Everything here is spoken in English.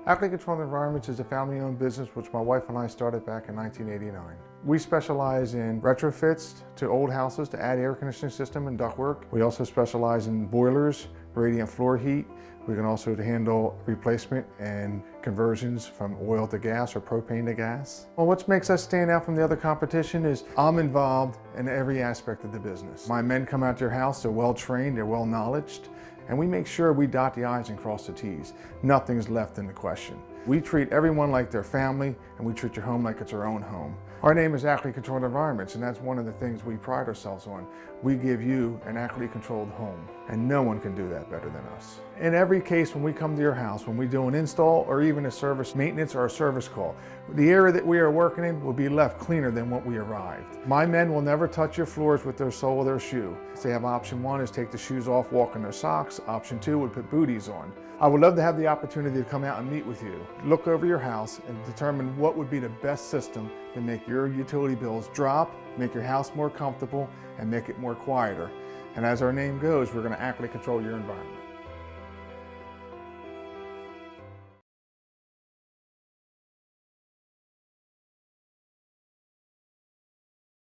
Accurately Controlled Environments is a family-owned business which my wife and I started back in 1989. We specialize in retrofits to old houses to add air conditioning system and ductwork. We also specialize in boilers, radiant floor heat. We can also handle replacement and conversions from oil to gas or propane to gas. Well, what makes us stand out from the other competition is I'm involved in every aspect of the business. My men come out to your house, they're well trained, they're well knowledged, and we make sure we dot the I's and cross the T's. Nothing's left in the question. We treat everyone like their family, and we treat your home like it's our own home. Our name is Accurately Controlled Environments, and that's one of the things we pride ourselves on. We give you an accurately controlled home, and no one can do that better than us. In every case when we come to your house, when we do an install or even a service maintenance or a service call, the area that we are working in will be left cleaner than what we arrived. My men will never touch your floors with their sole of their shoe. So they have option 1 is take the shoes off, walk in their socks. Option 2 would put booties on. I would love to have the opportunity to come out and meet with you, look over your house and determine what would be the best system to make your utility bills drop, make your house more comfortable, and make it more quieter. And as our name goes, we're going to accurately control your environment.